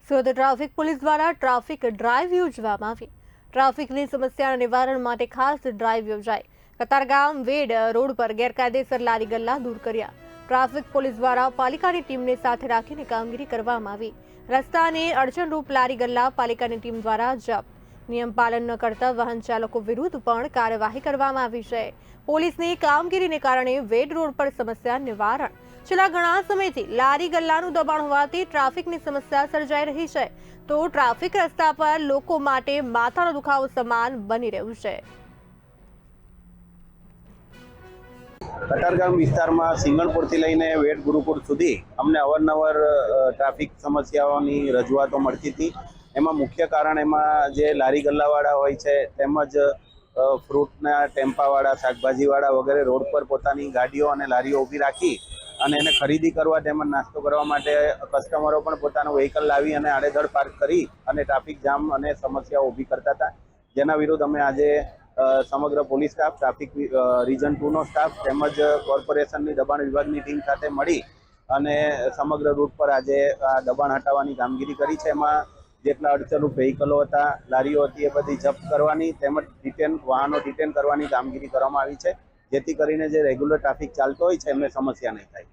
Surat traffic police દ્વારા traffic drive યોજવામાં આવી। ટ્રાફિકની સમસ્યાના નિવારણ માટે ખાસ ડ્રાઈવ યોજાઈ। કતારગામ વેડ રોડ પર ગેરકાયદેસર લારી ગલ્લા દૂર કર્યા। ટ્રાફિક પોલીસ દ્વારા પાલિકાની ટીમને સાથે રાખીને કામગીરી કરવામાં આવી। રસ્તાને અડચણરૂપ લારી ગલ્લા પાલિકાની ટીમ દ્વારા જપ્ત। નિયમ પાલન ન કરતા વાહન ચાલકો વિરુદ્ધ પણ કાર્યવાહી કરવામાં આવી છે। પોલીસની કામગીરીને કારણે વેડ રોડ પર સમસ્યા નિવારણ। છેલ્લા ઘણા સમયથી લારી ગલ્લાનું દબાણ હોવાથી ટ્રાફિકની સમસ્યા સર્જાઈ રહી છે, તો ટ્રાફિક રસ્તા પર લોકો માટે માથાનો દુખાવો સમાન બની રહ્યું છે। કતારગામ વિસ્તારમાં સિંગણપુરથી લઈને વેડ ગુરુકુળ સુધી અમને અવારનવાર ટ્રાફિક સમસ્યાઓની રજૂઆતો મળતી હતી। એમાં મુખ્ય કારણ એમાં જે લારી ગલ્લાવાળા હોય છે, તેમજ ફ્રૂટના ટેમ્પાવાળા, શાકભાજીવાળા વગેરે રોડ પર પોતાની ગાડીઓ અને લારીઓ ઊભી રાખી અને એને ખરીદી કરવા તેમજ નાસ્તો કરવા માટે કસ્ટમરો પણ પોતાનું વ્હીકલ લાવી અને આડેધડ પાર્ક કરી અને ટ્રાફિક જામ અને સમસ્યાઓ ઊભી કરતા હતા। જેના વિરુદ્ધ અમે આજે સમગ્ર પોલીસ સ્ટાફ, ટ્રાફિક રીજન 2નો સ્ટાફ તેમજ કોર્પોરેશનની દબાણ વિભાગની ટીમ સાથે મળી અને સમગ્ર રૂટ પર આજે આ દબાણ હટાવવાની કામગીરી કરી છે। એમાં જેટલા અડચણરૂપ વ્હીકલો હતા, લારીઓ હતી, એ બધી જપ્ત કરવાની તેમજ વાહનો ડિટેન કરવાની કામગીરી કરવામાં આવી છે, જેથી કરીને જે રેગ્યુલર ટ્રાફિક ચાલતો હોય છે એમને સમસ્યા નહીં થાય।